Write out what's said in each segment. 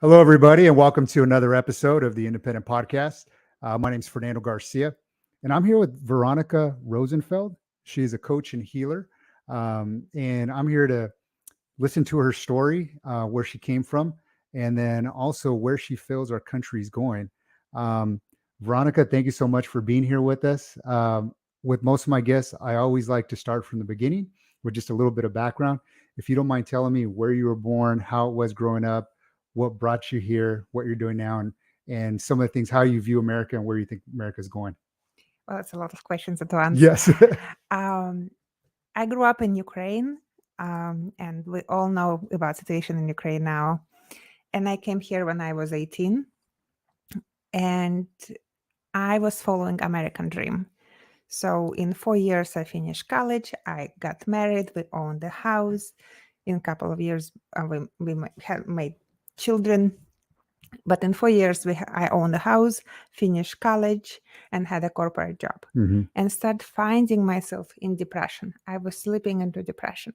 Hello, everybody, and welcome to another episode of the Independent Podcast. My name is Fernando Garcia, and I'm here with Veronica Rozenfeld. She is a coach and healer, and I'm here to listen to her story, where she came from, and then also where she feels our country is going. Um, Veronica, thank you so much for being here with us. With most of my guests, I always like to start from the beginning with just a little bit of background. If you don't mind telling me where you were born, how it was growing up, what brought you here, what you're doing now, and some of the things, how you view America and where you think America's going. Well, that's a lot of questions at once. Yes. Um, I grew up in Ukraine, and we all know about situation in Ukraine now. And I came here when I was 18, and I was following American dream. So in 4 years, I finished college. I got married. We owned a house. In a couple of years, we had made children. But in 4 years, I owned a house, finished college, and had a corporate job, Hmm. and started finding myself in depression. I was slipping into depression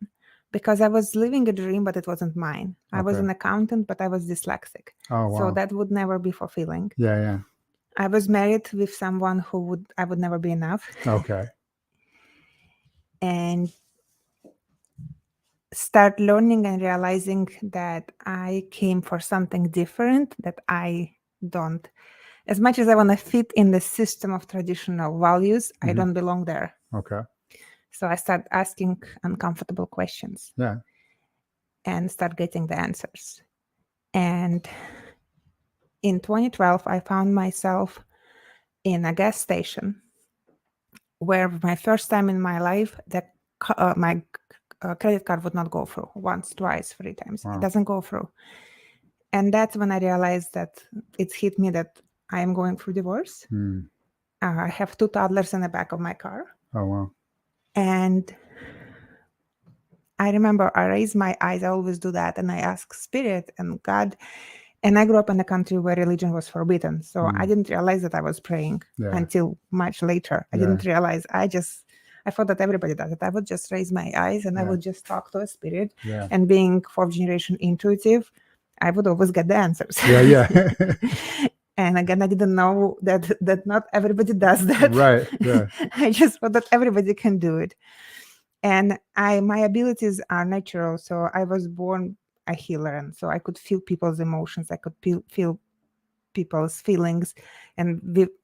because I was living a dream, but it wasn't mine. I was Okay. an accountant, but I was dyslexic. Oh, So wow. that would never be fulfilling. Yeah. I was married with someone I would never be enough. Okay. And start learning and realizing that I came for something different, that I don't. As much as I want to fit in the system of traditional values, I Hmm. don't belong there. Okay. So I start asking uncomfortable questions Yeah. and start getting the answers. And in 2012, I found myself in a gas station where, my first time in my life, my credit card would not go through once, twice, 3 times. It Wow. doesn't go through. And that's when I realized that it's hit me that I am going through divorce. Mm. I have 2 toddlers in the back of my car. Oh, wow. And I remember I raised my eyes. I always do that. And I ask Spirit and God. And I grew up in a country where religion was forbidden. So I Mm. didn't realize that I was praying Yeah. until much later. I Yeah. didn't realize. I thought that everybody does it. I would just raise my eyes and I Yeah. would just talk to a spirit. Yeah. And being fourth generation intuitive, I would always get the answers. Yeah. And again, I didn't know that not everybody does that. Right. Yeah. I just thought that everybody can do it. And my abilities are natural. So I was born a healer, and so I could feel people's emotions. I could feel people's feelings. And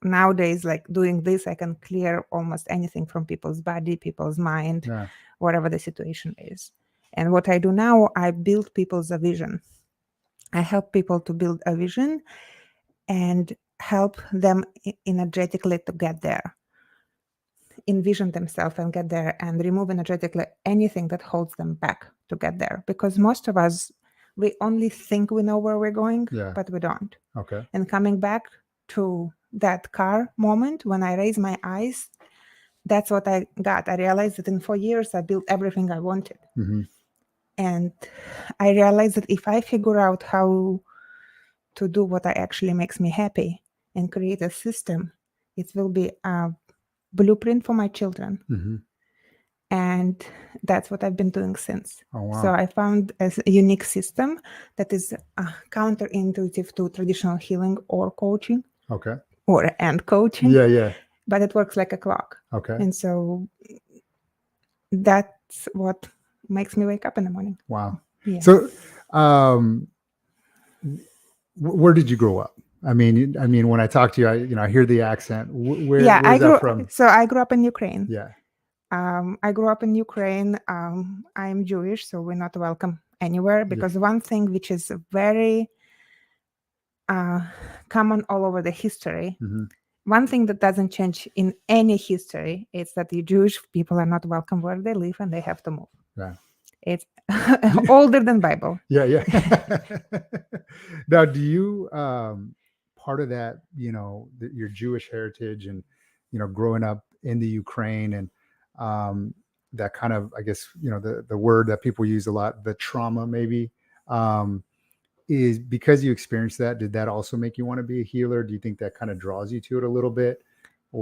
nowadays, like doing this, I can clear almost anything from people's body, people's mind, Yeah. whatever the situation is. And what I do now, I build people's vision. I help people to build a vision and help them energetically to get there, envision themselves and get there, and remove energetically anything that holds them back to get there. Because most of us, we only think we know where we're going, Yeah. but we don't. Okay. And coming back to that car moment when I raised my eyes, that's what I got. I realized that in 4 years, I built everything I wanted. Hmm. And I realized that if I figure out how to do what actually makes me happy and create a system, it will be a blueprint for my children. Hmm. And that's what I've been doing since. Oh, wow. So I found a unique system that is counterintuitive to traditional healing or coaching Okay. and coaching, Yeah. but it works like a clock. Okay. And so that's what makes me wake up in the morning. Wow. Yeah. So, where did you grow up? I mean, when I talk to you, I hear the accent. Where's that from? So I grew up in Ukraine. Yeah. I grew up in Ukraine. I'm Jewish, so we're not welcome anywhere, because one thing which is very common all over the history, Mm-hmm. one thing that doesn't change in any history, is that the Jewish people are not welcome where they live and they have to move. Yeah. It's older than Bible. Yeah. Now, do you part of that, your Jewish heritage and growing up in the Ukraine and that kind of, I guess, the word that people use a lot, the trauma maybe, is because you experienced that. Did that also make you want to be a healer? Do you think that kind of draws you to it a little bit?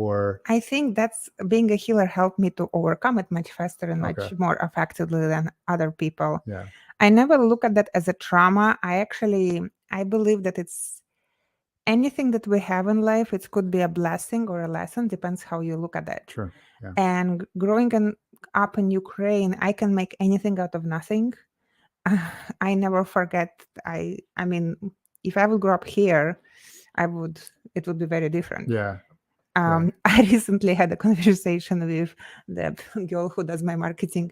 or I think that's being a healer helped me to overcome it much faster and okay, much more effectively than other people. yeah, I never look at that as a trauma. I believe that it's anything that we have in life. It could be a blessing or a lesson, depends how you look at it. sure, yeah, And up in Ukraine, I can make anything out of nothing. I never forget. I mean, if I would grow up here, it would be very different. yeah, yeah, I recently had a conversation with the girl who does my marketing,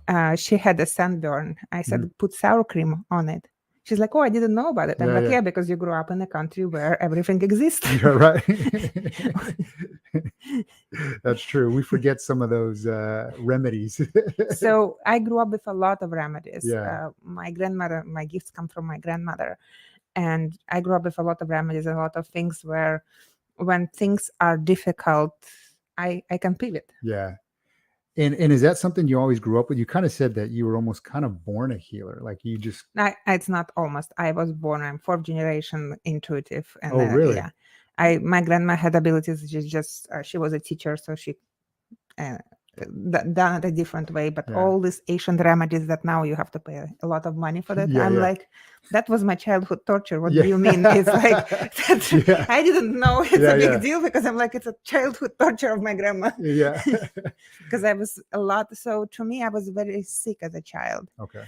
and she had a sunburn. I said, put sour cream on it. She's like, oh, I didn't know about it. I'm like, yeah, because you grew up in a country where everything exists. You're right. That's true. We forget some of those remedies. So I grew up with a lot of remedies. Yeah. My gifts come from my grandmother. And I grew up with a lot of remedies and a lot of things where when things are difficult, I can pivot. Yeah. And is that something you always grew up with? You kind of said that you were almost kind of born a healer. Like you just It's not almost. I was born. I'm fourth generation intuitive, and Oh, really? yeah, my grandma had abilities. She was a teacher, so she done it a different way. But Yeah. all these ancient remedies that now you have to pay a lot of money for that. Yeah, I'm yeah. like, that was my childhood torture. What Yeah. do you mean? It's like Yeah. I didn't know it's Yeah, a big yeah. deal because I'm like, it's a childhood torture of my grandma. Yeah. Because I was a lot. So to me, I was very sick as a child. Okay.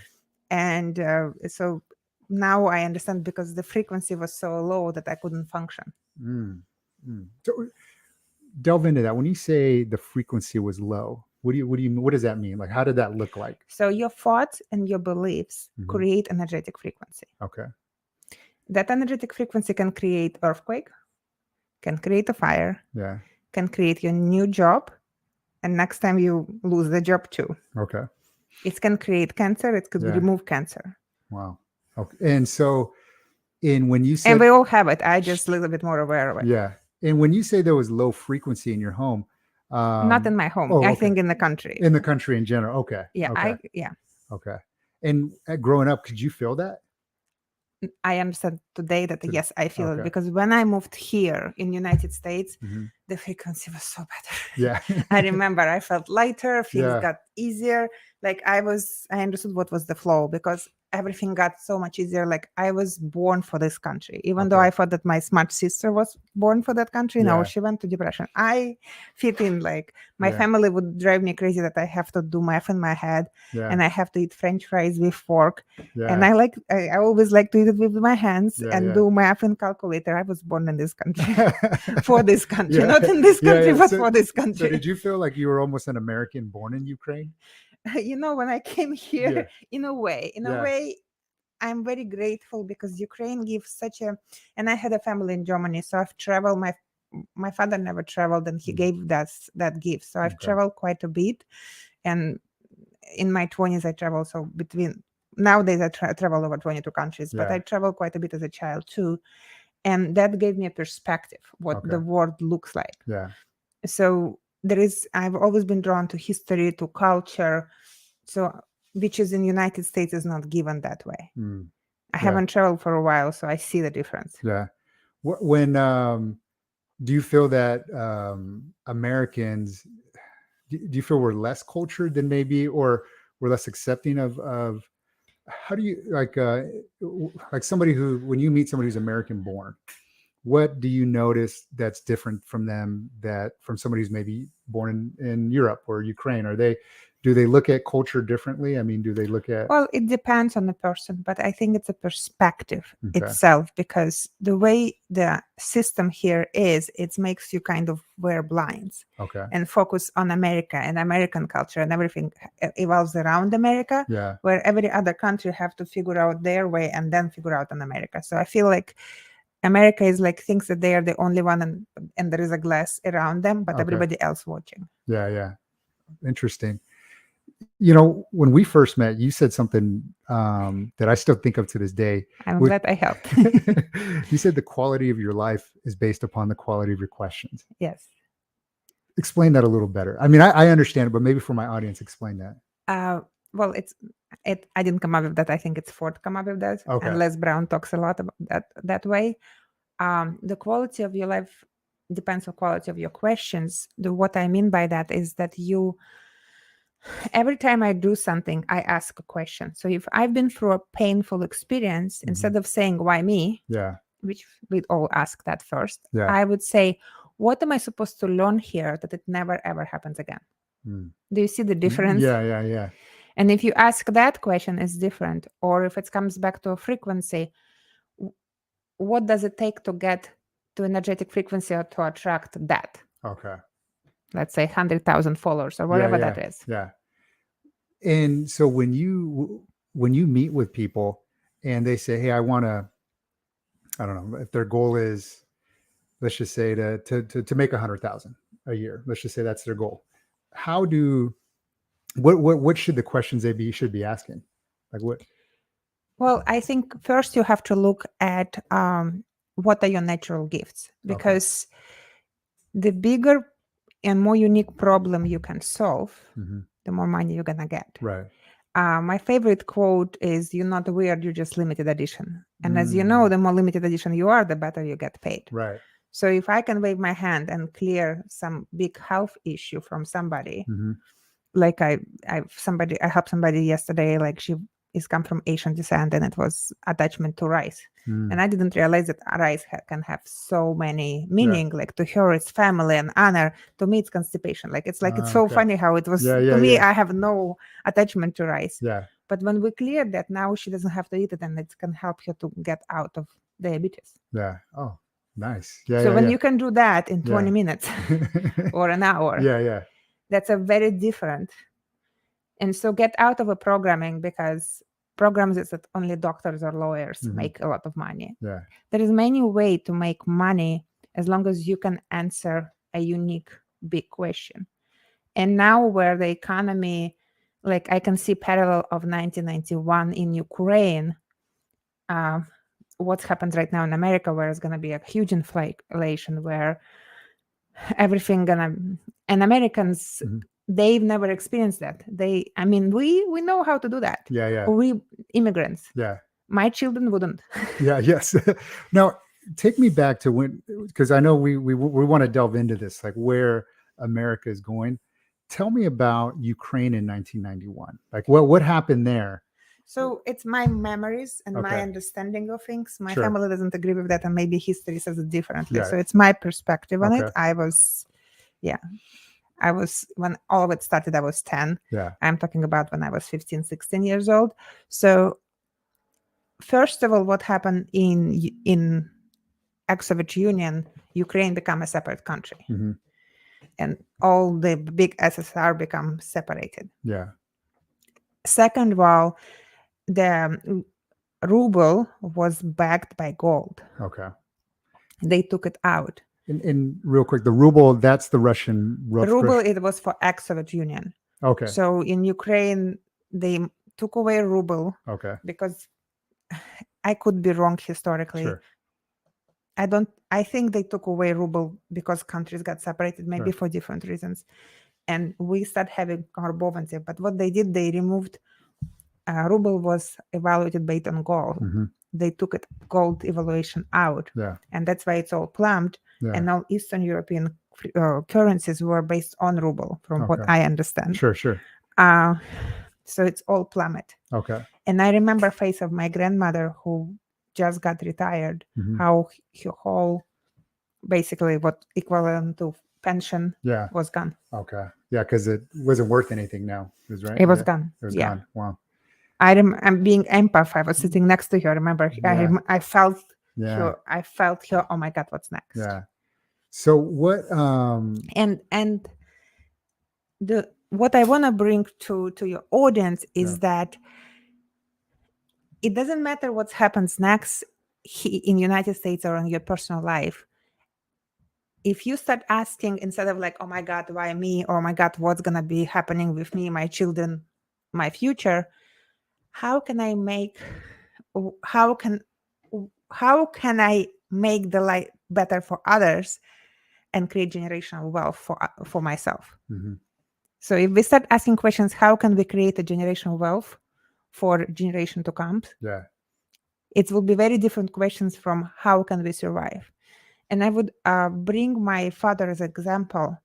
And so now I understand because the frequency was so low that I couldn't function. So delve into that. When you say the frequency was low, what does that mean? Like, how did that look like? So your thoughts and your beliefs create energetic frequency. Okay. That energetic frequency can create earthquake, can create a fire, Yeah. can create your new job, and next time you lose the job too. Okay. It can create cancer. It could remove cancer. Wow. Okay. And so, when you said, and we all have it, I just a little bit more aware of it. Yeah. And when you say there was low frequency in your home, not in my home. I think in the country. In the country in general. Okay. Yeah. Okay. Yeah. Okay. And growing up, could you feel that? I understand today that yes, I feel it because when I moved here in the United States, the frequency was so better. Yeah. I remember I felt lighter, things got easier. Like I understood what was the flow because everything got so much easier. Like I was born for this country, even though I thought that my smart sister was born for that country. No, she went to depression. I fit in. Like my family would drive me crazy that I have to do math in my head and I have to eat French fries with fork. And I always like to eat it with my hands and do math in calculator. I was born in this country for this country, not in this country, but for this country. So did you feel like you were almost an American born in Ukraine? When I came here, in a way, I'm very grateful because Ukraine gives and I had a family in Germany, so I've traveled. My father never traveled, and he gave us that gift. So I've traveled quite a bit, and in my 20s I traveled. So nowadays I travel over 22 countries, but I traveled quite a bit as a child too, and that gave me a perspective what the world looks like. Yeah. So I've always been drawn to history, to culture, so which is in the United States is not given that way. I haven't traveled for a while, so I see the difference. Yeah. When do you feel that Americans, do you feel we're less cultured than maybe, or we're less accepting of how do you like somebody who, when you meet somebody who's American born, what do you notice that's different from them from somebody who's maybe born in Europe or Ukraine? Do they look at culture differently? I mean, do they look at? Well, it depends on the person, but I think it's a perspective itself, because the way the system here is, it makes you kind of wear blinds and focus on America and American culture, and everything evolves around America, where every other country have to figure out their way and then figure out on America. So I feel like America is like thinks that they are the only one and there is a glass around them, but everybody else watching. Yeah. Interesting. When we first met, you said something that I still think of to this day. I'm glad I helped. You said the quality of your life is based upon the quality of your questions. Yes. Explain that a little better. I mean, I understand it, but maybe for my audience, explain that. Well, I didn't come up with that. I think it's Ford come up with that. And Les Brown talks a lot about that way. The quality of your life depends on quality of your questions. What I mean by that is that every time I do something, I ask a question. So if I've been through a painful experience, instead of saying, why me? Yeah. Which we'd all ask that first. Yeah. I would say, what am I supposed to learn here that it never ever happens again? Do you see the difference? Yeah. And if you ask that question, it's different. Or if it comes back to a frequency, what does it take to get to energetic frequency or to attract that? Okay. Let's say 100,000 followers or whatever that is. Yeah. And so when you meet with people and they say, hey, I don't know, if their goal is, let's just say to make 100,000 a year, let's just say that's their goal. What should the questions they should be asking? Like what? Well, I think first you have to look at what are your natural gifts, because the bigger and more unique problem you can solve, the more money you're gonna get. Right. My favorite quote is, "You're not weird, you're just limited edition." And as you know, the more limited edition you are, the better you get paid. Right. So if I can wave my hand and clear some big health issue from somebody, like I helped somebody yesterday, like she is come from Asian descent and it was attachment to rice. And I didn't realize that rice can have so many meaning. Like to her, it's family and honor. To me, it's constipation. Like it's so funny how it was to me. I have no attachment to rice. Yeah. But when we cleared that, now she doesn't have to eat it, and it can help her to get out of diabetes. Yeah. Oh, nice. Yeah. So when you can do that in 20 minutes or an hour, yeah, that's a very different. And so get out of a programming, because programs is that only doctors or lawyers make a lot of money. Yeah. There is many way to make money as long as you can answer a unique big question. And now where the economy, like I can see parallel of 1991 in Ukraine, what happens right now in America, where it's going to be a huge inflation, where everything and Americans, they've never experienced that. We know how to do that. Yeah. We immigrants. Yeah. My children wouldn't. Yeah. Yes. Now, take me back to when, because I know we want to delve into this, like where America is going. Tell me about Ukraine in 1991. Like, what happened there? So it's my memories and my understanding of things. My family doesn't agree with that, and maybe history says it differently. Yeah. So it's my perspective on it. When all of it started, I was 10. Yeah. I'm talking about when I was 15, 16 years old. So first of all, what happened in ex-Soviet Union, Ukraine became a separate country. And all the big SSR become separated. Yeah. Second of all, the ruble was backed by gold. Okay. They took it out. And real quick, the ruble, that's the Russian ruble. It was for ex-Soviet Union. Okay. So in Ukraine, they took away ruble. Okay. Because I could be wrong historically. Sure. I think they took away ruble because countries got separated, maybe for different reasons. And we start having Karbovancy. But what they did, they removed ruble was evaluated based on gold. They took gold evaluation out. Yeah. And that's why it's all plumbed. Yeah. And all Eastern European currencies were based on ruble, from what I understand. Sure. So it's all plummet. Okay. And I remember face of my grandmother who just got retired, how her whole, basically what equivalent to pension was gone. Okay. Yeah, because it wasn't worth anything now. It was gone. It was gone. Wow. I'm being empath. I was sitting next to her. I remember I felt her. I felt her. Oh my God, what's next? Yeah. So what? And what I want to bring to your audience is that it doesn't matter what happens next in United States or in your personal life. If you start asking, instead of like, oh my God, why me? Or oh my God, what's gonna be happening with me, my children, my future? How can I make the life better for others and create generational wealth for myself? So if we start asking questions, how can we create a generational wealth for generation to come? Yeah. It will be very different questions from how can we survive. And I would bring my father as example.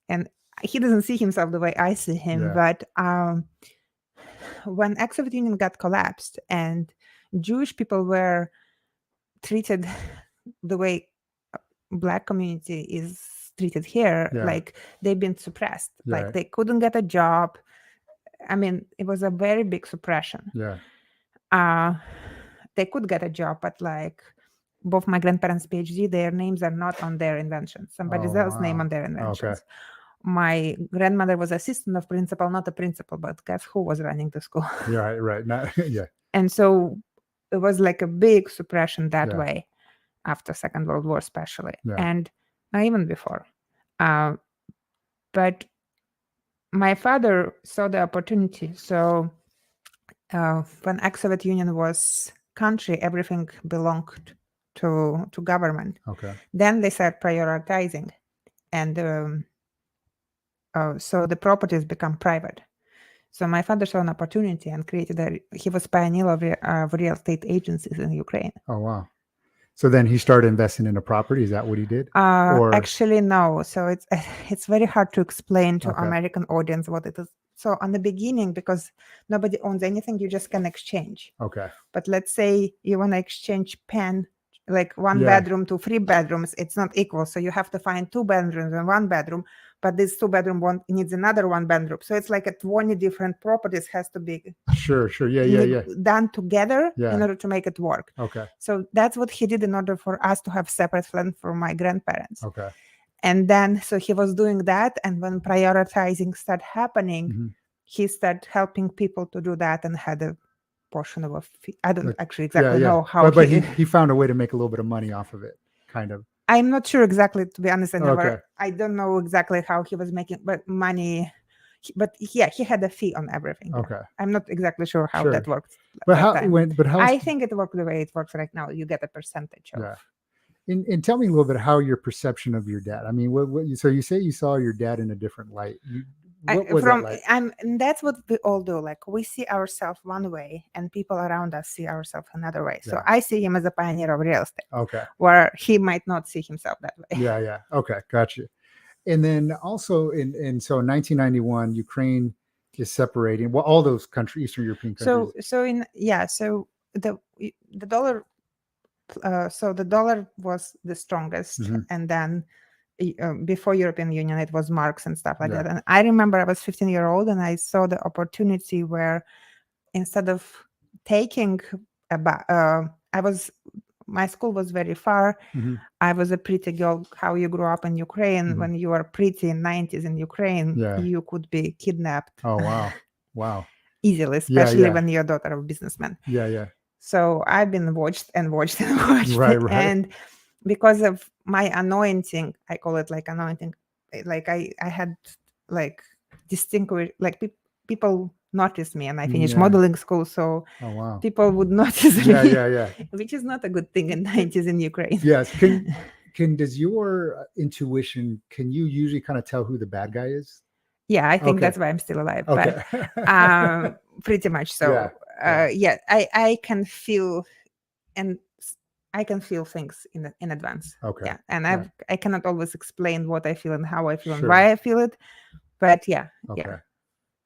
And he doesn't see himself the way I see him. Yeah. But when ex-Soviet Union got collapsed and Jewish people were treated the way Black community is treated here, Yeah. like they've been suppressed. Yeah. Like they couldn't get a job. I mean, it was a very big suppression. Yeah. They could get a job, but like both my grandparents' PhD, their names are not on their inventions. Somebody Oh, else's name wow. on their Okay. inventions. My grandmother was assistant of principal, not a principal, but guess who was running the school? Yeah. Right. Not, yeah. And so it was like a big suppression that Yeah. way after Second World War, especially, Yeah. and even before. But my father saw the opportunity. So when ex-Soviet Union was country, everything belonged to government. Okay. Then they started prioritizing, and so the properties become private. So my father saw an opportunity and created he was pioneer of real estate agencies in Ukraine. Oh, wow. So then he started investing in a property. Is that what he did? Or Actually, no. So it's very hard to explain to Okay. American audience what it is. So on the beginning, because nobody owns anything, you just can exchange. Okay. But let's say you want to exchange pen, like one Yeah. bedroom to 3 bedrooms, it's not equal. So you have to find 2 bedrooms and 1 bedroom, but this 2 bedroom one needs another 1 bedroom. So it's like a 20 different properties has to be Sure. Yeah. done together Yeah. in order to make it work. Okay. So that's what he did in order for us to have separate land from my grandparents. Okay. And then, so he was doing that. And when prioritizing started happening, Mhm. he started helping people to do that and had a portion of a fee. I don't Like, actually exactly yeah. know how But he found a way to make a little bit of money off of it, kind of. I'm not sure exactly, to be honest. Okay. I don't know exactly how he was making, but money. But yeah, he had a fee on everything. Yeah. Okay. I'm not exactly sure how Sure. that worked. But that how time. when? But how? I think it worked the way it works right now. You get a percentage of. Yeah. And tell me a little bit how your perception of your dad. I mean, so you say you saw your dad in a different light. What was that like? And that's what we all do. Like we see ourselves one way, and people around us see ourselves another way. So Yeah. I see him as a pioneer of real estate. Okay. Where he might not see himself that way. Yeah. Okay, gotcha. And then also in 1991, Ukraine is separating. Well, all those Eastern European countries. So the dollar. So the dollar was the strongest, Mhm. and then before European Union, it was marks and stuff like Yeah. that. And I remember I was 15-year-old, and I saw the opportunity where instead of taking my school was very far. Mhm. I was a pretty girl. How you grew up in Ukraine, Mhm. when you were pretty in 90s in Ukraine, Yeah. you could be kidnapped. Oh, wow. Easily, especially Yeah. when you're a daughter of a businessman. Yeah. So I've been watched and watched and watched. Right. And because of my anointing, I call it like anointing, like I had like distinguished, like people noticed me, and I finished Yeah. modeling school. So Oh, wow. people would notice me. Yeah. Which is not a good thing in 90s in Ukraine. Yes. Does your intuition, can you usually kind of tell who the bad guy is? Yeah, I think Okay. that's why I'm still alive. Okay. But pretty much so. Yeah. I can feel, and I can feel things in advance. Okay. Yeah, and Yeah. I cannot always explain what I feel and how I feel and Sure. why I feel it, but yeah, Okay. yeah,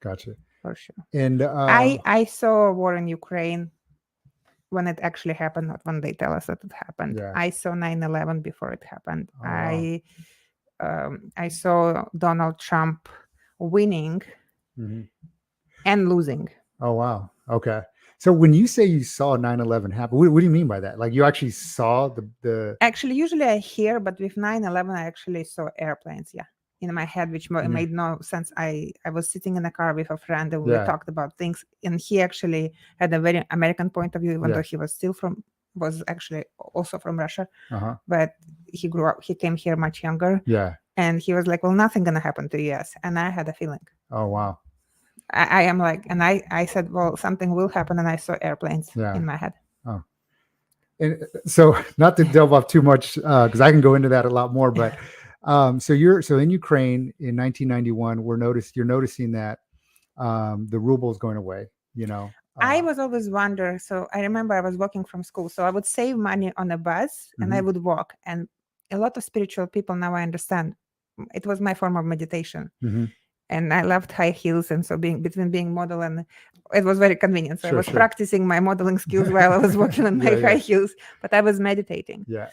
Gotcha. for sure. And I saw a war in Ukraine when it actually happened, not when they tell us that it happened. Yeah. I saw 9/11 before it happened. Oh, wow. I saw Donald Trump winning Mhm. and losing. Oh, wow. Okay. So when you say you saw 9/11 happen, what do you mean by that? Like you actually saw the Actually, usually I hear, but with 9/11, I actually saw airplanes. Yeah, in my head, which made no sense. I was sitting in a car with a friend, and we Yeah. talked about things, and he actually had a very American point of view, even Yeah. though he was actually also from Russia, Uh-huh. but he came here much younger, Yeah. and he was like, well, nothing gonna happen to US. And I had a feeling. Oh, wow. I am like, and I said, well, something will happen, and I saw airplanes Yeah. in my head. Oh. And so not to delve off too much, because I can go into that a lot more, but so in Ukraine in 1991, you're noticing that the ruble is going away, you know. I was always wonder. So I remember I was walking from school, so I would save money on a bus and I would walk. And a lot of spiritual people, now I understand, it was my form of meditation. Mhm. And I loved high heels, and so between being model and it was very convenient. So I Sure, was sure. practicing my modeling skills while I was walking on my Yeah, yeah. high heels, but I was meditating. Yeah.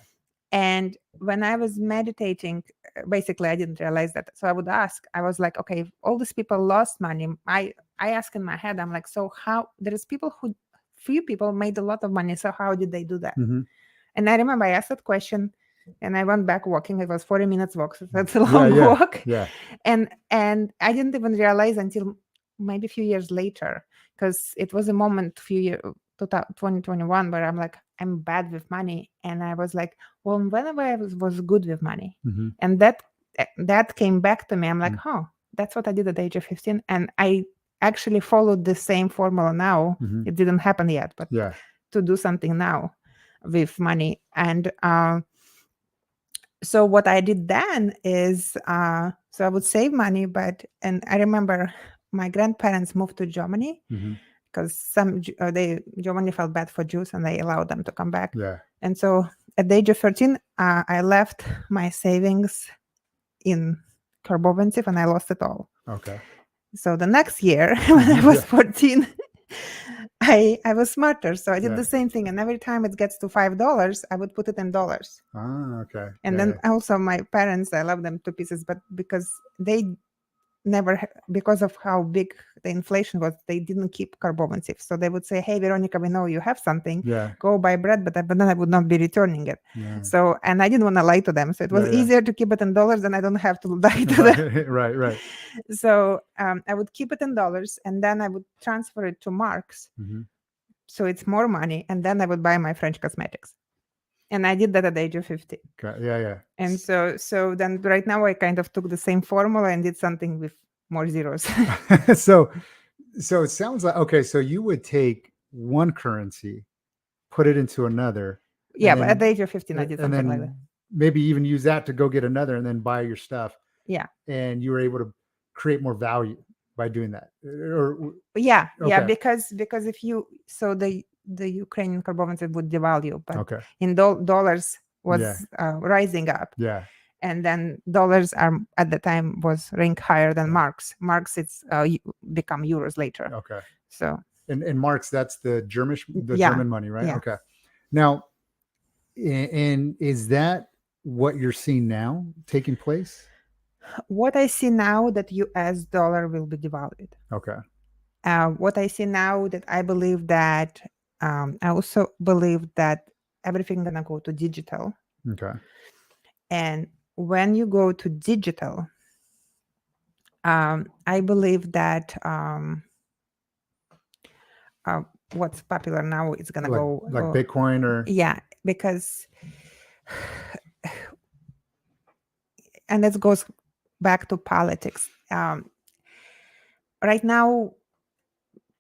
And when I was meditating, basically I didn't realize that. So I would ask, I was like, okay, if all these people lost money, I ask in my head, I'm like, so how, there's people who, few people made a lot of money, so how did they do that? Mhm. And I remember I asked that question, and I went back walking. It was 40 minutes walk, so that's a long Yeah, walk. yeah. And I didn't even realize until maybe a few years later, because it was a moment, 2021, where I'm like, I'm bad with money. And I was like, well, whenever I was good with money. Mhm. And that came back to me. I'm like, Mm. oh, that's what I did at the age of 15. And I actually followed the same formula now. Mhm. It didn't happen yet, but Yeah. to do something now with money. And so what I did then is, so I would save money, and I remember my grandparents moved to Germany Mhm. because Germany felt bad for Jews and they allowed them to come back. Yeah. And so at the age of 13, I left my savings in Karboventiv and I lost it all. Okay. So the next year, when I was Yeah. 14, I was smarter. So I did Yeah. the same thing. And every time it gets to $5, I would put it in dollars. Ah, okay. And Yeah, then also my parents, I love them to pieces, but because they never, because of how big the inflation was, they didn't keep Karboventiv. So they would say, hey, Veronica, we know you have something. yeah. Go buy bread, but then I would not be returning it. Yeah. So, and I didn't want to lie to them. So it was Yeah, yeah. easier to keep it in dollars than I don't have to lie to them. Right, right. So I would keep it in dollars and then I would transfer it to marks. Mhm. So it's more money. And then I would buy my French cosmetics. And I did that at the age of 50. Okay. Yeah, yeah. And so then right now I kind of took the same formula and did something with more zeros. So it sounds like, okay, so you would take one currency, put it into another. Yeah, and but then- at the age of 15, I did and something then like that. maybe even use that to go get another and then buy your stuff. Yeah. And you were able to create more value by doing that. Or Yeah, Okay. because if you, so the Ukrainian Karboventiv would devalue, but okay. in dollars was Yeah. rising up. Yeah. And then dollars are at the time was rank higher than Yeah. marks. Marks, it's become euros later. Okay. So And marks, that's the Yeah. German money, right? Yeah. Okay. Now, and is that what you're seeing now taking place? what I see now that US dollar will be devalued. Okay. What I see now that I believe that I also believe that everything gonna go to digital. Okay. And when you go to digital, I believe that what's popular now is gonna go Like Bitcoin or yeah, because and this goes back to politics. Right now,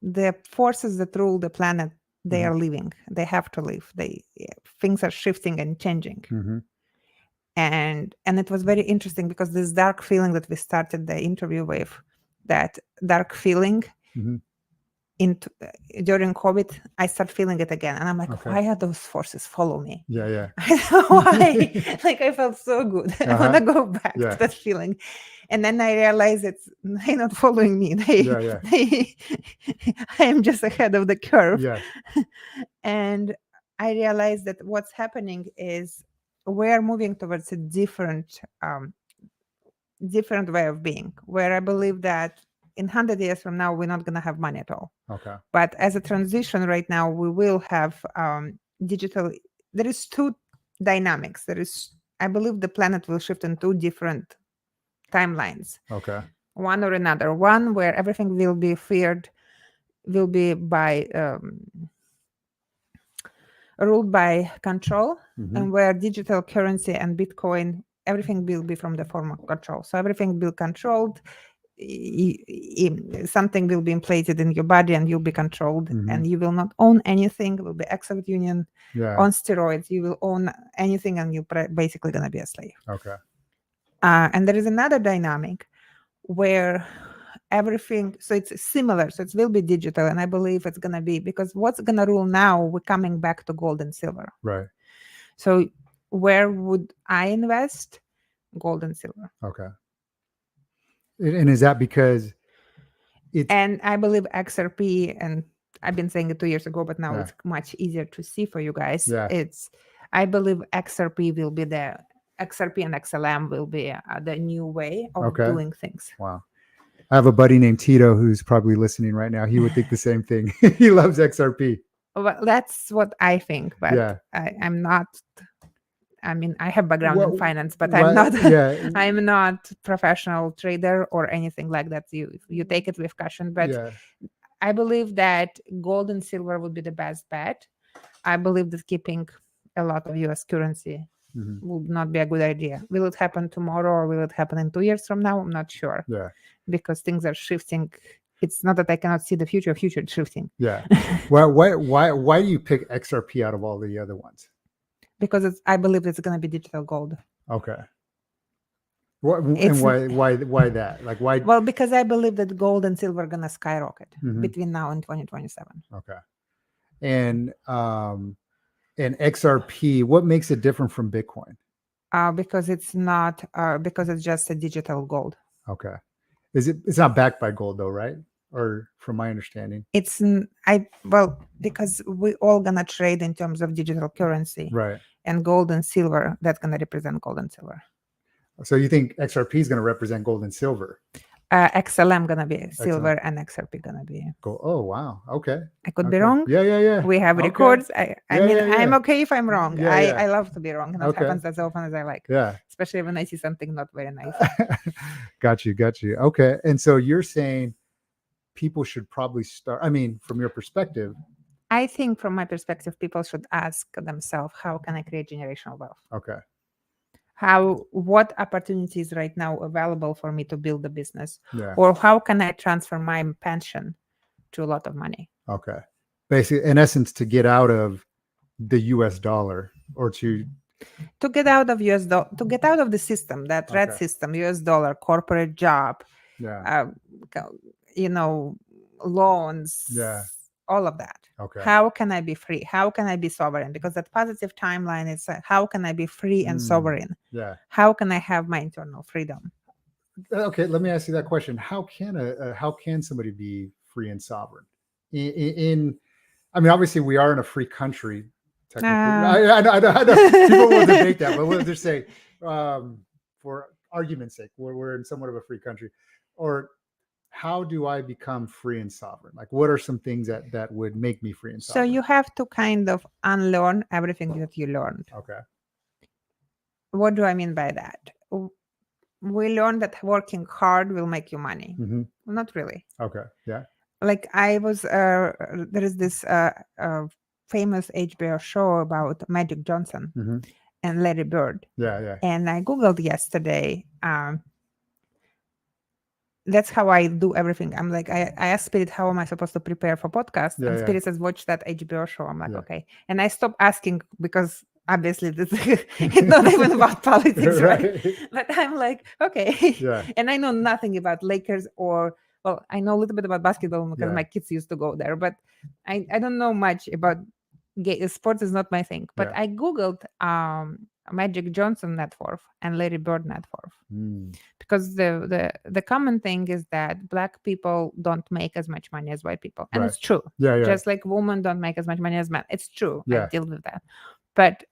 the forces that rule the planet, they are leaving. They have to leave. Things are shifting and changing. Mhm. And it was very interesting because this dark feeling that we started the interview with, that dark feeling Mhm. during COVID, I start feeling it again. And I'm like, Okay. why are those forces follow me? Yeah, yeah. I don't know why. Like I felt so good. I want to go back Yeah. to that feeling. And then I realized they're not following me. Yeah. I am just ahead of the curve. Yeah. And I realized that what's happening is we're moving towards a different way of being, where I believe that in 100 years from now, we're not going to have money at all. Okay. But as a transition right now, we will have digital. There is two dynamics. I believe the planet will shift in two different timelines. Okay. One or another. One where everything will be by ruled by control, and where digital currency and Bitcoin, everything will be from the form of control. So everything will be controlled. Something will be implanted in your body and you'll be controlled, and you will not own anything. It will be Soviet Union on steroids. You will own anything and you're basically going to be a slave. Okay. And there is another dynamic where everything, so it's similar, so it will be digital, and I believe it's going to be, because what's going to rule now, we're coming back to gold and silver. Right. So where would I invest? Gold and silver. Okay. And is that because it's And I believe XRP, and I've been saying it 2 years ago, but now yeah, it's much easier to see for you guys. yeah. I believe XRP will be XRP and XLM will be the new way of Okay. doing things. Wow. I have a buddy named Tito who's probably listening right now. He would think the same thing. He loves XRP. Well, that's what I think, but Yeah. I'm not. I mean, I have background in What, finance, but what, I'm not. yeah. I'm not professional trader or anything like that. You take it with caution, but Yeah. I believe that gold and silver would be the best bet. I believe that keeping a lot of US currency Mhm. would not be a good idea. Will it happen tomorrow or will it happen in 2 years from now? I'm not sure. Yeah. Because things are shifting. It's not that I cannot see the future is shifting. Yeah. Well, why do you pick XRP out of all the other ones? Because I believe it's going to be digital gold. Okay. And why that? Like why? Well, because I believe that gold and silver are going to skyrocket Mhm. between now and 2027. Okay. And XRP, what makes it different from Bitcoin? Because it's not because it's just a digital gold. Okay. It's not backed by gold though, right? Or from my understanding. Because we all gonna trade in terms of digital currency, Right. and gold and silver, that's gonna represent gold and silver. So you think XRP is going to represent gold and silver? XLM gonna be silver and XRP gonna be gold. Oh wow. Okay. I could Okay. be wrong. Yeah. We have Okay. records. I Yeah, mean, yeah. I'm okay if I'm wrong. Yeah, yeah. I love to be wrong, and it Okay. happens as often as I like. Yeah. Especially when I see something not very nice. Got you. Okay. And so you're saying people should probably start, I mean, from your perspective. I think from my perspective, people should ask themselves, how can I create generational wealth? Okay. What opportunities right now available for me to build a business? Yeah. Or how can I transfer my pension to a lot of money? Okay. Basically, in essence, to get out of the US dollar or to get out of US dollar, to get out of the system, that red Okay. system, US dollar, corporate job, yeah. Loans, Yeah. all of that. Okay. How can I be free? How can I be sovereign? Because that positive timeline is how can I be free and sovereign? Yeah. How can I have my internal freedom? Okay, let me ask you that question. How can somebody be free and sovereign? I mean, obviously, we are in a free country. Technically, I know people will debate that, but we'll just say, for argument's sake, we're in somewhat of a free country. Or how do I become free and sovereign? Like, what are some things that would make me free and sovereign? So you have to kind of unlearn everything that you learned. Okay. What do I mean by that? We learned that working hard will make you money. Mm-hmm. Not really. Okay. Yeah. Like there is this famous HBO show about Magic Johnson and Larry Bird. Yeah. And I Googled yesterday. That's how I do everything. I'm like, I asked Spirit, how am I supposed to prepare for podcast? And Spirit says, watch that HBO show. I'm like, okay. And I stopped asking because obviously it's not even about politics, right? But I'm like, okay. Yeah. And I know nothing about Lakers well, I know a little bit about basketball because my kids used to go there, but I don't know much about sports is not my thing. But I Googled Magic Johnson net worth and Larry Bird net worth. Because the common thing is that Black people don't make as much money as white people. And it's true. Yeah. Just like women don't make as much money as men. It's true. Yeah. I deal with that. But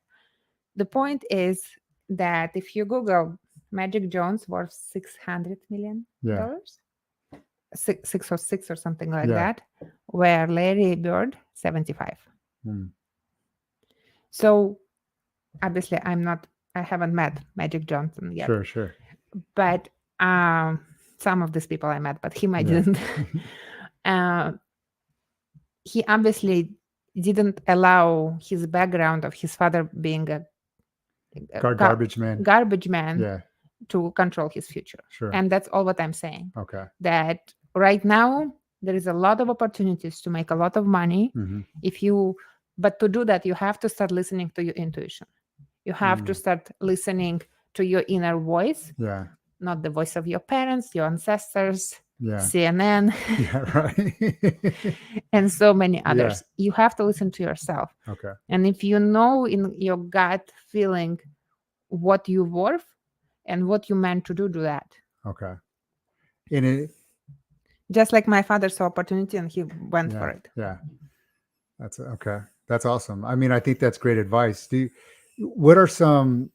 the point is that if you Google Magic Jones worth $600 million, six or something like that, where Larry Bird 75. So obviously I haven't met Magic Johnson yet. Sure. But some of these people I met, but him I didn't. He obviously didn't allow his background of his father being a garbage man to control his future. Sure. And that's all what I'm saying. Okay. That right now there is a lot of opportunities to make a lot of money. But to do that, you have to start listening to your intuition. You have to start listening to your inner voice. Yeah. Not the voice of your parents, your ancestors, Yeah. CNN, Yeah. Right. and so many Yeah. others. You have to listen to yourself. Okay. And if you know in your gut feeling what you're worth and what you meant to do that. Okay. And it, Just like my father saw opportunity and he went for yeah. it. Yeah. That's okay. That's awesome. I mean, I think that's great advice. What are some,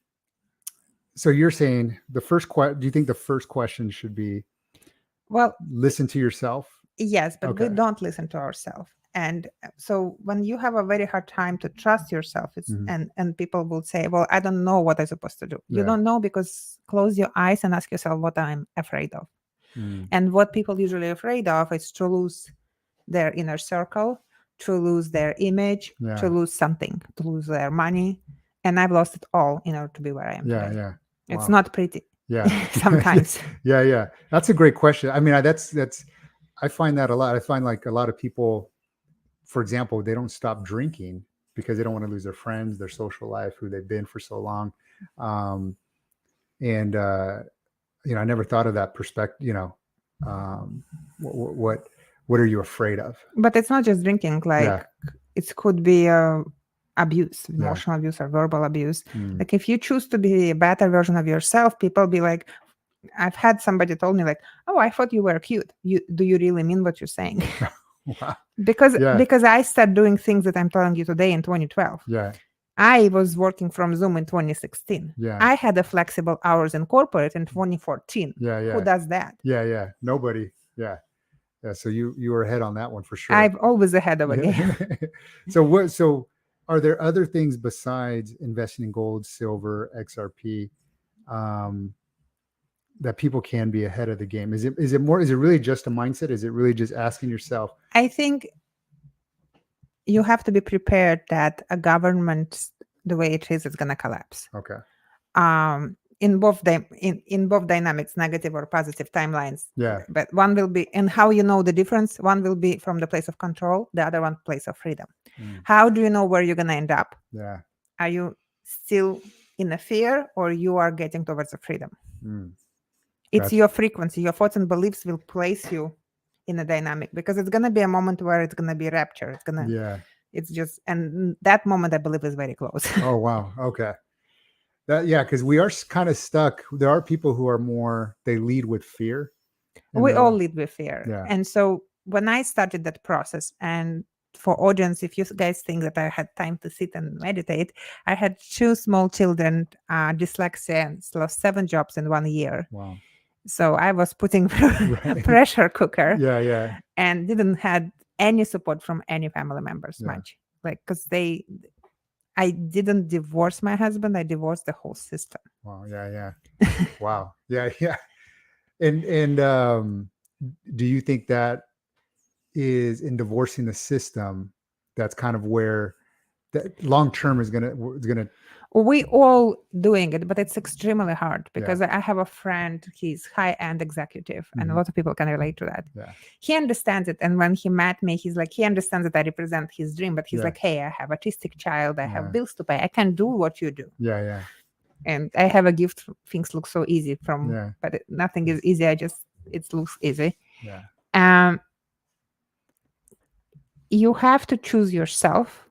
so you're saying do you think the first question should be Well, listen to yourself? yes, but we Okay. don't listen to ourselves. And so when you have a very hard time to trust yourself, Mhm. and people will say, well, I don't know what I'm supposed to do. You Yeah. don't know because close your eyes and ask yourself what I'm afraid of. Mm. And what people usually afraid of is to lose their inner circle, to lose their image, to Yeah. lose something, to lose their money. And I've lost it all in order to be where I am Yeah. today. Yeah. It's Wow. not pretty Yeah. sometimes. Yeah. Yeah. That's a great question. I mean, that's, I find that a lot. I find like a lot of people, for example, they don't stop drinking because they don't want to lose their friends, their social life, who they've been for so long. Um, and, I never thought of that perspective, um, what are you afraid of? But it's not just drinking, Yeah. like it could be abuse, Yeah. emotional abuse or verbal abuse. Mm. Like if you choose to be a better version of yourself, people be like, I've had somebody told me like, oh, I thought you were cute. Do you really mean what you're saying? Wow. because Yeah. because I started doing things that I'm telling you today in 2012. Yeah. I was working from Zoom in 2016. Yeah. I had a flexible hours in corporate in 2014. Yeah. Yeah. Who does that? Yeah. Yeah. Nobody. Yeah. Yeah. So you were ahead on that one for sure. I'm always ahead of a game. Yeah. So are there other things besides investing in gold, silver, XRP, that people can be ahead of the game? Is it really just a mindset? Is it really just asking yourself? I think you have to be prepared that a government, the way it is going to collapse. Okay. In both in both dynamics, negative or positive timelines. Yeah. But one will be, and how you know the difference, one will be from the place of control, the other one place of freedom. How do you know where you're going to end up? Yeah. Are you still in a fear or you are getting towards the freedom? It's your frequency, your thoughts and beliefs will place you in a dynamic, because it's going to be a moment where it's going to be rapture. It's going to, Yeah. it's just, and that moment I believe is very close. Oh, wow. Okay. Because we are kind of stuck. There are people who are more, they lead with fear. We all lead with fear. Yeah. And so when I started that process, and for audience, if you guys think that I had time to sit and meditate, I had 2 small children, dyslexia, and lost 7 jobs in 1 year. Wow. So I was putting a pressure cooker. Yeah. Yeah. And didn't had any support from any family members Yeah. much. Like, because I didn't divorce my husband, I divorced the whole system. Wow. Yeah. Yeah. Wow. Yeah. Yeah. And do you think that is in divorcing the system, that's kind of where that long term is gonna We all doing it, but it's extremely hard because I have a friend, he's high-end executive, and a lot of people can relate to that. Yeah. He understands it. And when he met me, he's like, he understands that I represent his dream, but he's Yeah. like, hey, I have autistic child, I Yeah. have bills to pay, I can do what you do. Yeah. Yeah. And I have a gift, things look so easy Yeah. but nothing is easy. It looks easy. Yeah. You have to choose yourself.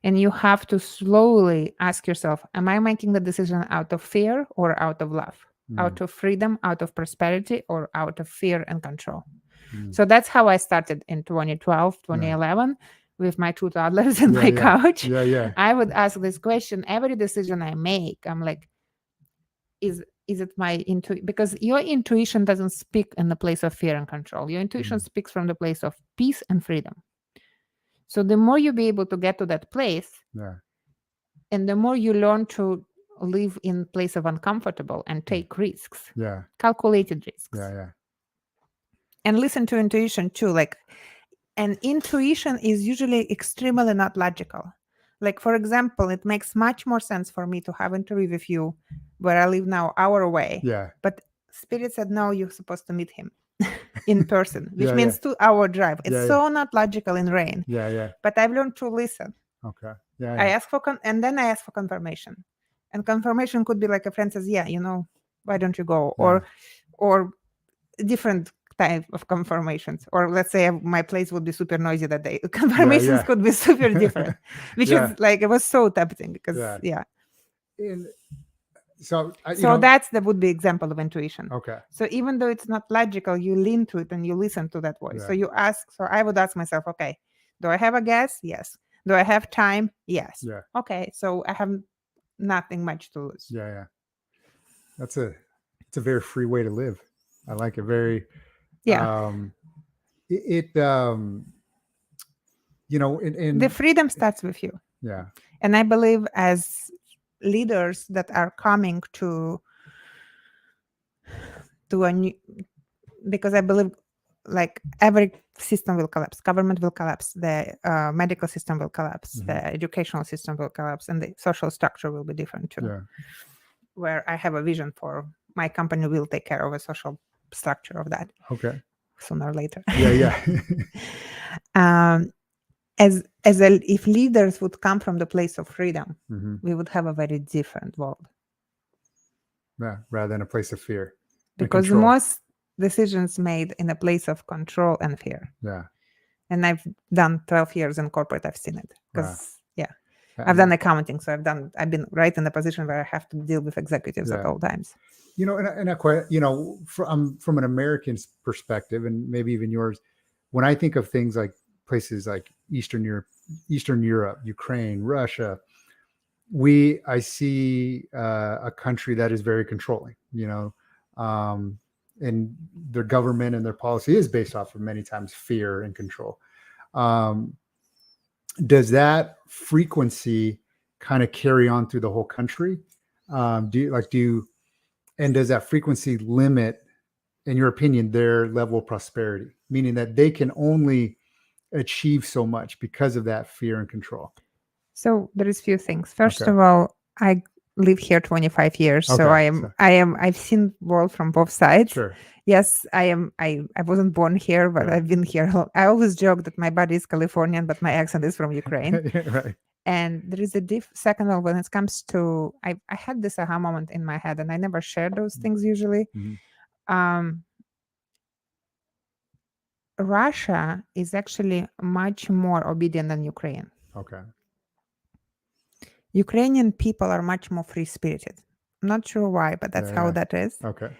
And you have to slowly ask yourself, am I making the decision out of fear or out of love? Out of freedom, out of prosperity, or out of fear and control? So that's how I started in 2012, 2011 with my 2 toddlers and my couch. Yeah. Yeah. I would ask this question. Every decision I make, I'm like, is it my intuition? Because your intuition doesn't speak in the place of fear and control. Your intuition speaks from the place of peace and freedom. So the more you be able to get to that place, and the more you learn to live in place of uncomfortable and take risks, calculated risks, and listen to intuition too. Like, and intuition is usually extremely not logical. Like, for example, it makes much more sense for me to have an interview with you where I live now, hour away. Yeah. But Spirit said, no, you're supposed to meet him in person, which means 2-hour drive. It's so not logical in rain. Yeah. Yeah. But I've learned to listen. Okay. Yeah. I ask for and then I ask for confirmation. And confirmation could be like a friend says, yeah, why don't you go? Or different type of confirmations. Or let's say my place would be super noisy that day. Yeah, Confirmations yeah. could be super different, which Yeah, is like, it was so tempting because, yeah. yeah. And so, So that would be example of intuition. okay. So even though it's not logical, you lean to it and you listen to that voice. Yeah. So you ask, so I would ask myself, okay, do I have a guess? Yes. Do I have time? Yes. Yeah. Okay. So I have nothing much to lose. Yeah, yeah. It's a very free way to live. I like it. Very, Yeah. it in The freedom starts with you. yeah, And I believe as leaders that are coming to a new, because I believe like every system will collapse, government will collapse, the medical system will collapse, Mhm. the educational system will collapse, and the social structure will be different too. yeah, Where I have a vision for my company will take care of a social structure of that okay, sooner or later. yeah, yeah, If leaders would come from the place of freedom, hmm we would have a very different world. yeah, rather than a place of fear and Because control. most decisions made in a place of control and fear. Yeah, And I've done 12 years in corporate. I've seen it wow. because I I've done mean, accounting. So I've been right in the position where I have to deal with executives at Yeah. all times. And I quite, from an American's perspective, and maybe even yours, when I think of things like places like Eastern Europe, Ukraine, Russia, I see a country that is very controlling, and their government and their policy is based off of many times fear and control. Does that frequency kind of carry on through the whole country? And does that frequency limit, in your opinion, their level of prosperity, meaning that they can only achieve so much because of that fear and control? So there is few things. First Okay. of all, I live here 25 years. So Okay. I've seen world from both sides. Sure. Yes, I wasn't born here, but Yeah. I've been here. I always joke that my body is Californian, but my accent is from Ukraine. Right. And there is a second one when it comes to, I had this aha moment in my head, and I never share those things usually. Mhm. Russia is actually much more obedient than Ukraine. Okay. Ukrainian people are much more free spirited. I'm not sure why, but that's how that is. Okay.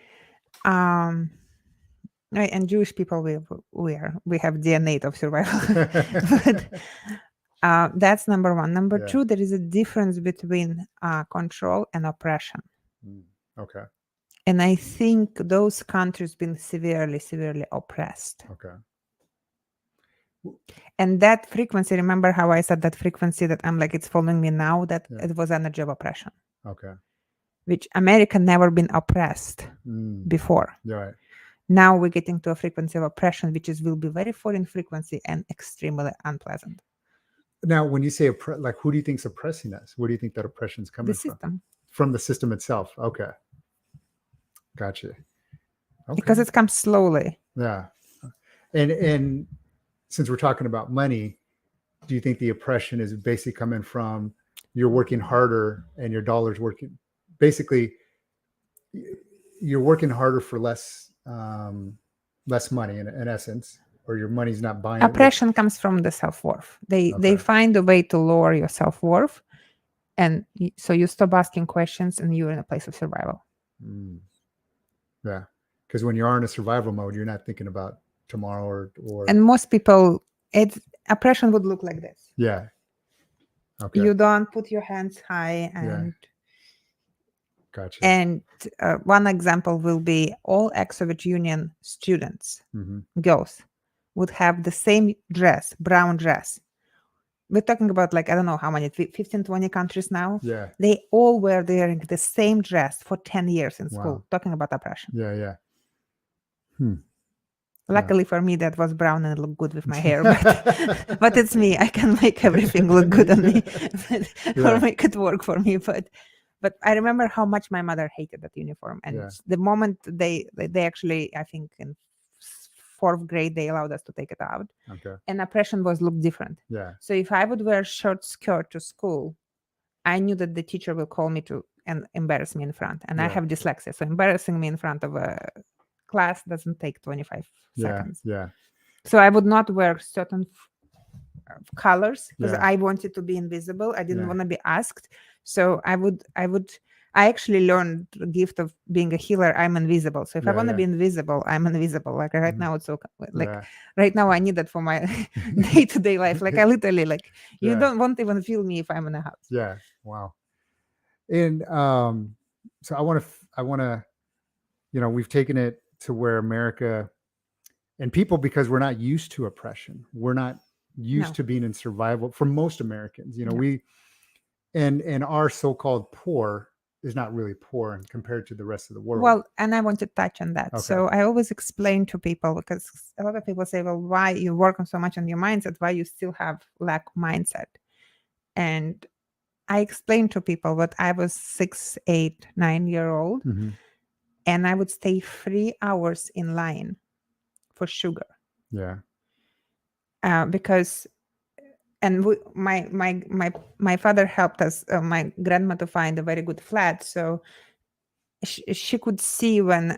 Right, and Jewish people, we have DNA of survival. But that's number one. Number two, there is a difference between control and oppression. Okay. And I think those countries been severely, severely oppressed. Okay. And that frequency, remember how I said that frequency that I'm like, it's following me now, that it was energy of oppression. Okay. Which America never been oppressed before. Right. Now we're getting to a frequency of oppression, which will be very foreign frequency and extremely unpleasant. Now, when you say who do you think's oppressing us? Where do you think that oppression's coming from? The system. From the system itself. Okay. Gotcha. Okay. Because it comes slowly. Yeah. And since we're talking about money, do you think the oppression is basically coming from you're working harder and your dollar's working? Basically, you're working harder for less money in essence, or your money's not buying. Oppression comes from the self-worth. They find a way to lower your self-worth, and so you stop asking questions and you're in a place of survival. Yeah, because when you are in a survival mode, you're not thinking about tomorrow or. And most people, oppression would look like this. Yeah. Okay. You don't put your hands high and. Gotcha. And one example will be all ex-Soviet Union students, girls, would have the same dress, brown dress. We're talking about I don't know how many, 15, 20 countries now. Yeah. They all were wearing the same dress for 10 years in school, talking about oppression. Yeah. Luckily for me, that was brown and it looked good with my hair, but it's me. I can make everything look good on me or make it work for me. But I remember how much my mother hated that uniform. And the moment they actually, I think in 4th grade, they allowed us to take it out. Okay. And oppression looked different. Yeah. So if I would wear a short skirt to school, I knew that the teacher will call me and embarrass me in front. And I have dyslexia. So embarrassing me in front of class doesn't take 25 Yeah. seconds. Yeah. So I would not wear certain colors because Yeah. I wanted to be invisible. I didn't Yeah. want to be asked. So I actually learned the gift of being a healer. I'm invisible. So if I Yeah. want to Yeah. be invisible, I'm invisible. Like right Mhm. now, it's so like Yeah. right now I need that for my day-to-day life. Like I literally like you Yeah. won't even feel me if I'm in a house. Yeah. Wow. And so I want to, we've taken it to where America and people, because we're not used to oppression, we're not used No. to being in survival for most Americans. No. We and our so-called poor is not really poor and compared to the rest of the world. Well, and I want to touch on that. Okay. So I always explain to people because a lot of people say, well, why you work on so much on your mindset? Why you still have lack mindset? And I explain to people that I was 6, 8, 9 year old Mhm. and I would stay 3 hours in line for sugar Yeah. because and my father helped us my grandma to find a very good flat, so she could see when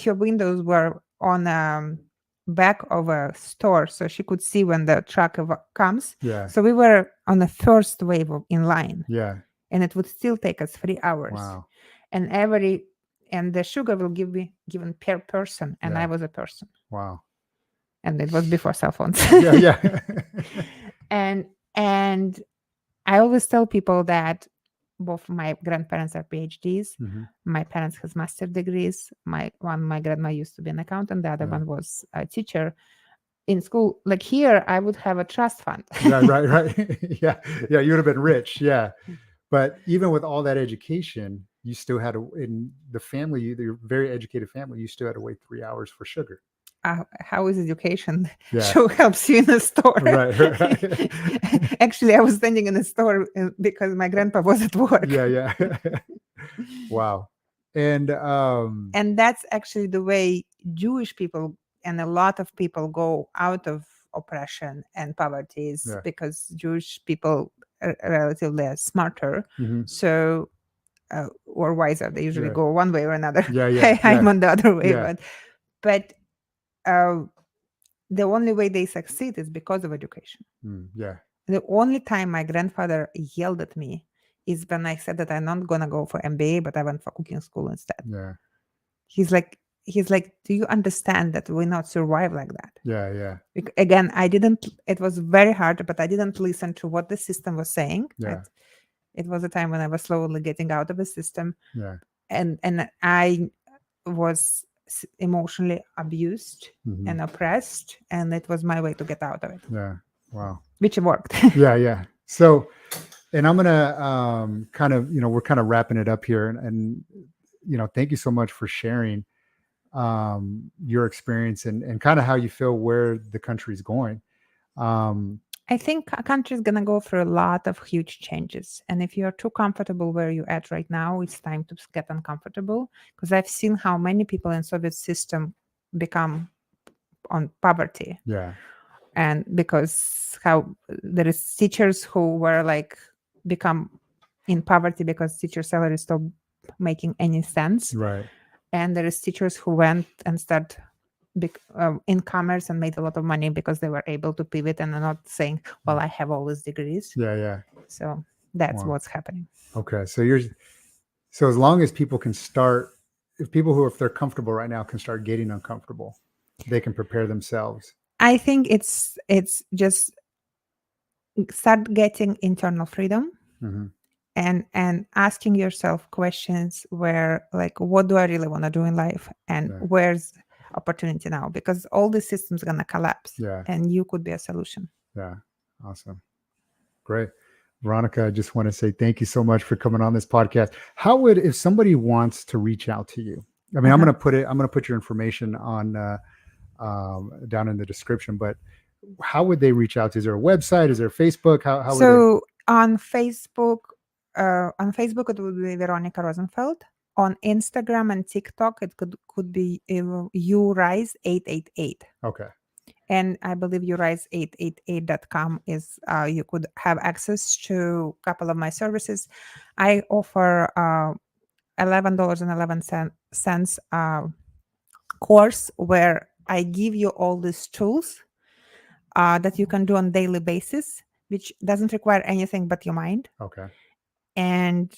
her windows were on back of a store, so she could see when the truck comes. Yeah. So we were on the first wave in line, Yeah. and it would still take us 3 hours. Wow. And the sugar will given per person, and I Yeah. was a person, Wow. and it was before cell phones. Yeah. Yeah. and I always tell people that both my grandparents are PhDs. Mhm. My parents has master degrees. My grandma used to be an accountant. The other Yeah. one was a teacher. In school, like here, I would have a trust fund. Right. Right. Right. Yeah. Yeah. You would have been rich. Yeah. But even with all that education, you still had to, in the family, your very educated family, you still had to wait 3 hours for sugar. How is education Yeah. show helps you in the store? Right. Right. Actually, I was standing in the store because my grandpa was at work. Yeah. Yeah. Wow. And that's actually the way Jewish people and a lot of people go out of oppression and poverty is Yeah. because Jewish people are relatively smarter. Mhm. So or wiser. They usually Yeah. go one way or another. Yeah. Yeah. I'm Yeah. on the other way, Yeah. but the only way they succeed is because of education. Yeah. The only time my grandfather yelled at me is when I said that I'm not gonna go for MBA, but I went for cooking school instead. Yeah. He's like, do you understand that we not survive like that? Yeah. Yeah. Again, I didn't. It was very hard, but I didn't listen to what the system was saying. Yeah. It was a time when I was slowly getting out of the system, Yeah. and I was emotionally abused Mhm. and oppressed, and it was my way to get out of it, Yeah. Wow. which worked. Yeah. Yeah. So, and I'm gonna kind of, we're kind of wrapping it up here, and thank you so much for sharing your experience and kind of how you feel where the country's going. I think a country is going to go through a lot of huge changes. And if you're too comfortable where you're at right now, it's time to get uncomfortable. Because I've seen how many people in Soviet system become on poverty. Yeah. And because how there is teachers who were like become in poverty because teacher salary stopped making any sense. Right. And there is teachers who went and started in commerce and made a lot of money because they were able to pivot and are not saying, well, I have all these degrees. Yeah. Yeah. So that's Wow. what's happening. Okay. So as long as people can start, if they're comfortable right now can start getting uncomfortable, they can prepare themselves. I think it's just start getting internal freedom. Mm-hmm. And asking yourself questions where like, what do I really want to do in life, and where's opportunity now, because all the systems gonna collapse. And you could be a solution. Yeah. Awesome. Great. Veronica, I just want to say thank you so much for coming on this podcast. If somebody wants to reach out to you, I mean, I'm going to put your information on down in the description, but how would they reach out? Is there a website? Is there Facebook? How so on Facebook, it would be Veronica Rozenfeld. On Instagram and TikTok, it could be YouRise 888. Okay. And I believe YouRise888.com is you could have access to a couple of my services. I offer $11.11 course where I give you all these tools that you can do on daily basis, which doesn't require anything but your mind. Okay. And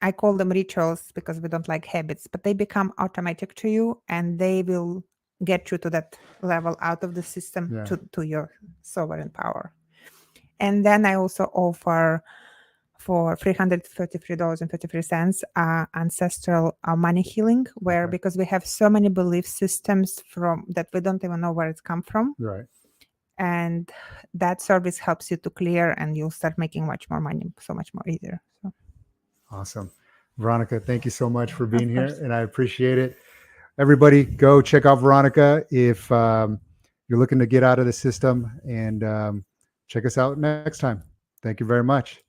I call them rituals because we don't like habits, but they become automatic to you and they will get you to that level out of the system Yeah. to your sovereign power. And then I also offer for $333.53 ancestral money healing, where Okay. because we have so many belief systems from that we don't even know where it's come from. Right. And that service helps you to clear and you'll start making much more money, so much more easier. So Awesome. Veronica, thank you so much for being Of here, course. and I appreciate it. Everybody, go check out Veronica if you're looking to get out of the system, and check us out next time. Thank you very much.